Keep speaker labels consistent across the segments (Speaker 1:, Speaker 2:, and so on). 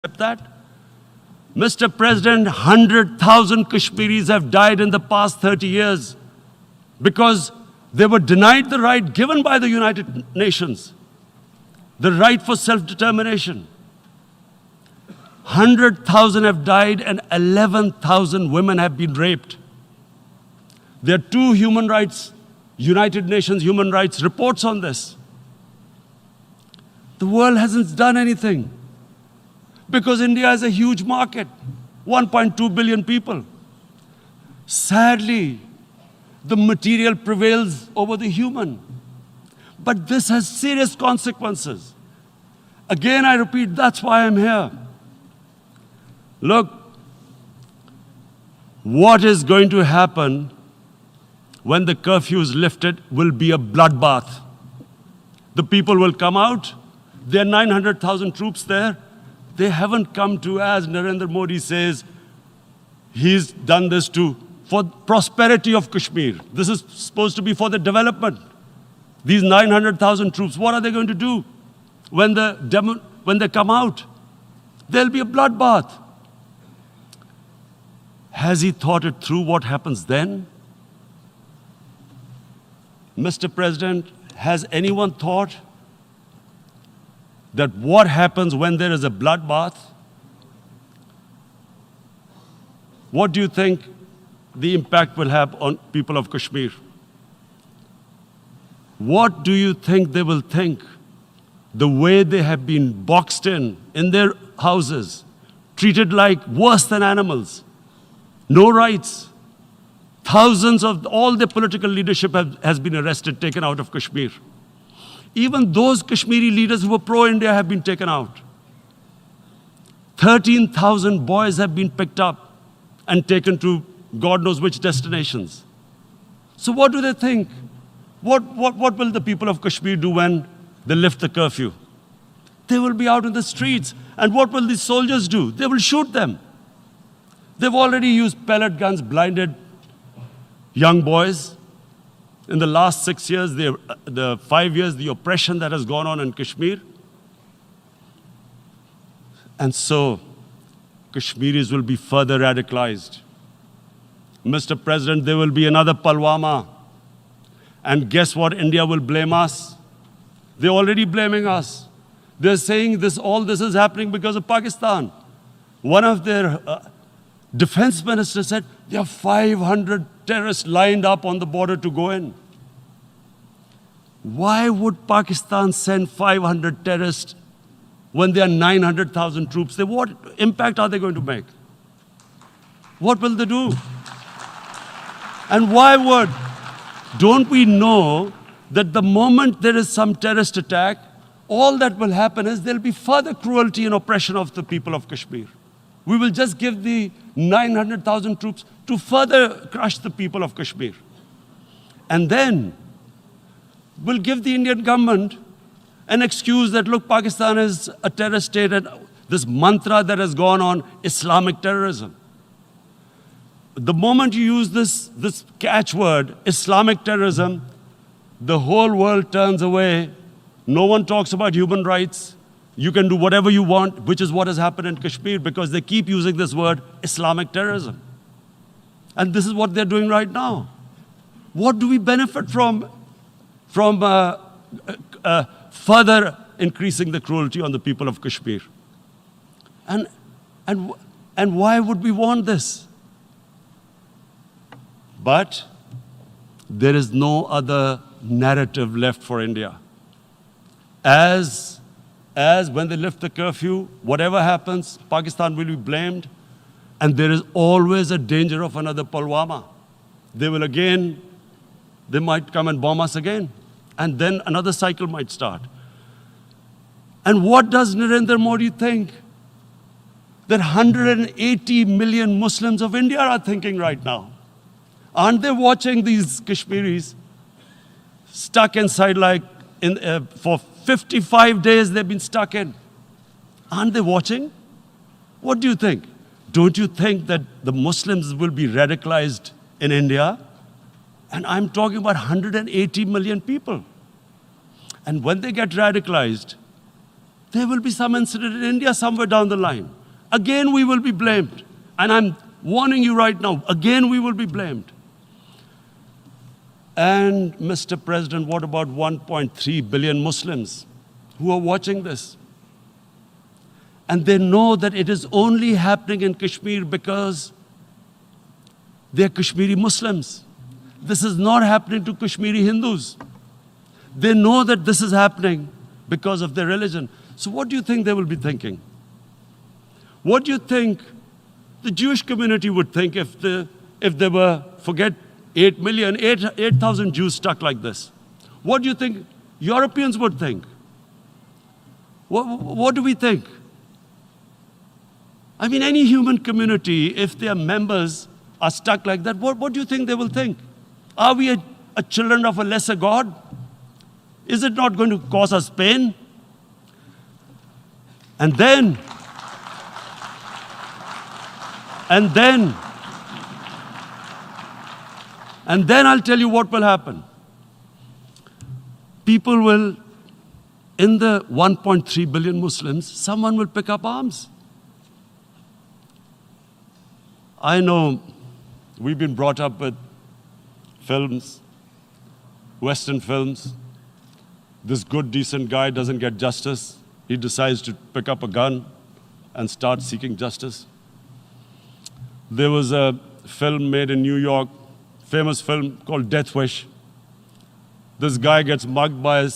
Speaker 1: that? Mr. President, 100,000 Kashmiris have died in the past 30 years because they were denied the right given by the United Nations, the right for self-determination. 100,000 have died and 11,000 women have been raped. There are two United Nations human rights reports on this. The world hasn't done anything because India is a huge market, 1.2 billion people. Sadly, the material prevails over the human. But this has serious consequences. Again, I repeat, that's why I'm here. Look, what is going to happen when the curfew is lifted will be a bloodbath. The people will come out. There are 900,000 troops there. They haven't come to, as Narendra Modi says, he's done this for prosperity of Kashmir. This is supposed to be for the development. These 900,000 troops, what are they going to do when they come out? There'll be a bloodbath. Has he thought it through what happens then? Mr. President, has anyone thought that what happens when there is a bloodbath? What do you think the impact will have on people of Kashmir? What do you think they will think? The way they have been boxed in their houses, treated like worse than animals, no rights. Thousands of all the political leadership has been arrested, taken out of Kashmir. Even those Kashmiri leaders who were pro-India have been taken out. 13,000 boys have been picked up and taken to God knows which destinations. So what do they think? What will the people of Kashmir do when they lift the curfew? They will be out in the streets. And what will the soldiers do? They will shoot them. They've already used pellet guns, blinded young boys. In the last 6 years, the 5 years, the oppression that has gone on in Kashmir. And so, Kashmiris will be further radicalized. Mr. President, there will be another Pulwama. And guess what? India will blame us. They're already blaming us. They're saying all this is happening because of Pakistan. One of their defense ministers said, there are 500 terrorists lined up on the border to go in. Why would Pakistan send 500 terrorists when there are 900,000 troops? What impact are they going to make? What will they do? And why would? Don't we know that the moment there is some terrorist attack, all that will happen is there'll be further cruelty and oppression of the people of Kashmir. We will just give the 900,000 troops to further crush the people of Kashmir. And then we'll give the Indian government an excuse that, look, Pakistan is a terrorist state, and this mantra that has gone on, Islamic terrorism. The moment you use this catchword, Islamic terrorism, the whole world turns away. No one talks about human rights. You can do whatever you want, which is what has happened in Kashmir, because they keep using this word, Islamic terrorism. And this is what they're doing right now. What do we benefit from further increasing the cruelty on the people of Kashmir? And why would we want this? But there is no other narrative left for India. As when they lift the curfew, whatever happens, Pakistan will be blamed, and there is always a danger of another Pulwama. They might come and bomb us again, and then another cycle might start. And what does Narendra Modi think? That 180 million Muslims of India are thinking right now. Aren't they watching these Kashmiris stuck inside for 55 days they've been stuck in? Aren't they watching? What do you think? Don't you think that the Muslims will be radicalized in India? And I'm talking about 180 million people. And when they get radicalized, There will be some incident in India somewhere down the line. Again, we will be blamed. And I'm warning you right now, again, we will be blamed. And Mr. President, what about 1.3 billion Muslims who are watching this? And they know that it is only happening in Kashmir because they're Kashmiri Muslims. This is not happening to Kashmiri Hindus. They know that this is happening because of their religion. So what do you think they will be thinking? What do you think the Jewish community would think if there were, forget 8,000 Jews stuck like this? What do you think Europeans would think? What do we think? I mean, any human community, if their members are stuck like that, what do you think they will think? Are we a children of a lesser God? Is it not going to cause us pain? And then I'll tell you what will happen. People will, in the 1.3 billion Muslims, someone will pick up arms. I know we've been brought up with films, Western films. This good, decent guy doesn't get justice. He decides to pick up a gun and start seeking justice. There was a film made in New York, famous film called Death Wish. This guy gets mugged by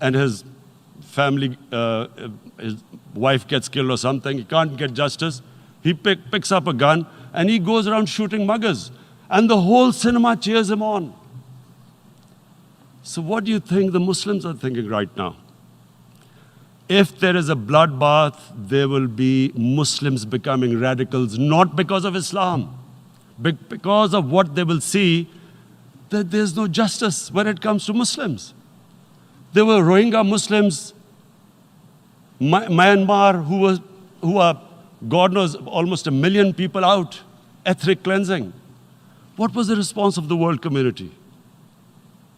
Speaker 1: and his family, his wife gets killed or something. He can't get justice. He picks up a gun and he goes around shooting muggers. And the whole cinema cheers him on. So what do you think the Muslims are thinking right now? If there is a bloodbath, there will be Muslims becoming radicals, not because of Islam, but because of what they will see, that there's no justice when it comes to Muslims. There were Rohingya Muslims, Myanmar, who are, God knows, almost 1 million people out, ethnic cleansing. What was the response of the world community?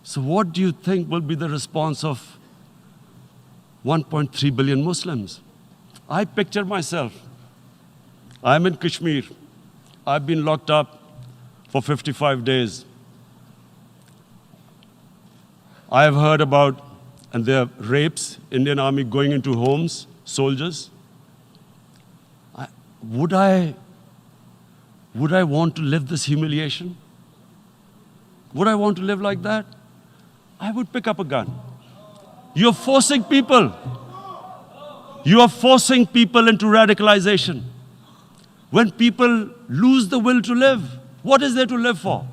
Speaker 1: So what do you think will be the response of 1.3 billion Muslims? I picture myself. I'm in Kashmir. I've been locked up for 55 days. I have heard about, and there are rapes, Indian Army going into homes, soldiers. Would I want to live this humiliation? Would I want to live like that? I would pick up a gun. You're forcing people. You are forcing people into radicalization. When people lose the will to live, what is there to live for?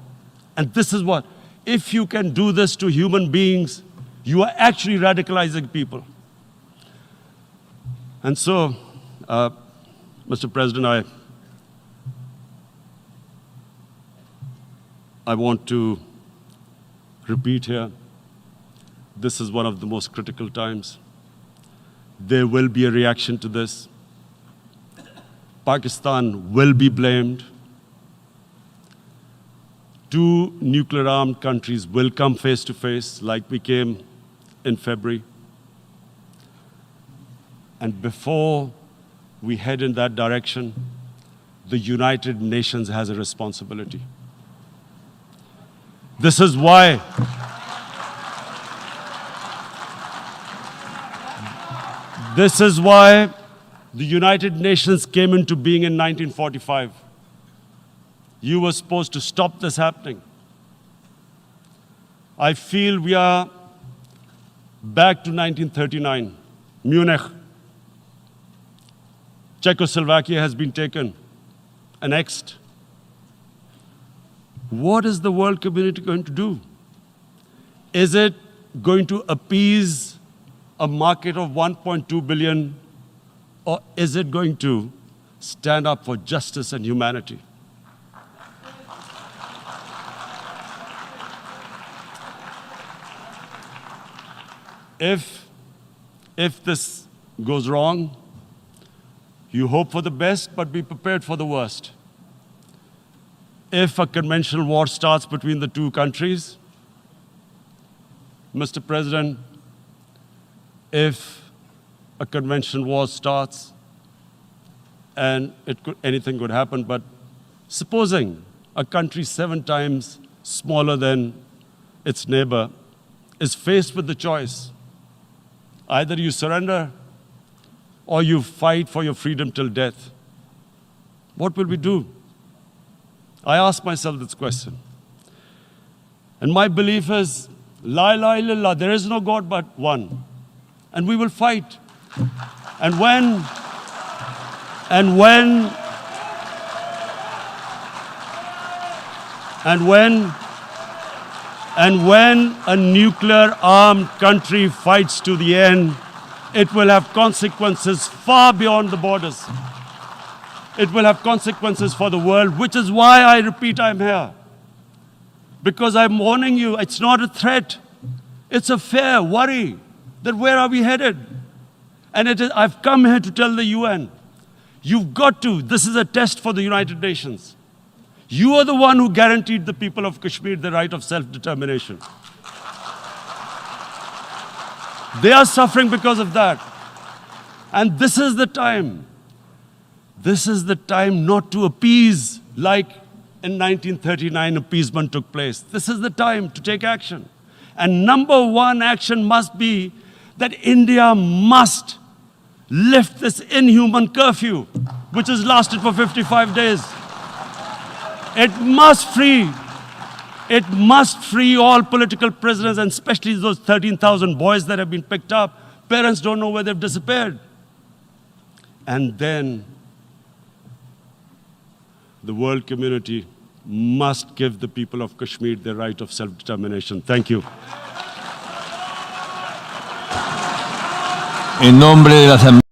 Speaker 1: And this is what, if you can do this to human beings, you are actually radicalizing people. And so, Mr. President, I want to repeat here, this is one of the most critical times. There will be a reaction to this. Pakistan will be blamed. 2 nuclear-armed countries will come face to face like we came in February. And before we head in that direction, the United Nations has a responsibility. This is why the United Nations came into being in 1945. You were supposed to stop this happening. I feel we are back to 1939, Munich. Czechoslovakia has been taken, annexed. What is the world community going to do? Is it going to appease a market of 1.2 billion, or is it going to stand up for justice and humanity? If this goes wrong, you hope for the best, but be prepared for the worst. If a conventional war starts between the 2 countries, Mr. President, if a conventional war starts and anything could happen. But supposing a country 7 times smaller than its neighbor is faced with the choice, either you surrender or you fight for your freedom till death, what will we do? I ask myself this question. And my belief is, La ilaha illallah, there is no God but one. And we will fight. And when a nuclear-armed country fights to the end, it will have consequences far beyond the borders. It will have consequences for the world, which is why I repeat I'm here. Because I'm warning you, it's not a threat. It's a fair worry that where are we headed? And I've come here to tell the UN, you've got to, this is a test for the United Nations. You are the one who guaranteed the people of Kashmir the right of self-determination. They are suffering because of that. And this is the time. This is the time not to appease like in 1939 appeasement took place. This is the time to take action. And number one action must be that India must lift this inhuman curfew, which has lasted for 55 days. It must free all political prisoners, and especially those 13,000 boys that have been picked up. Parents don't know where they've disappeared. And then the world community must give the people of Kashmir the right of self-determination. Thank you.
Speaker 2: En nombre de la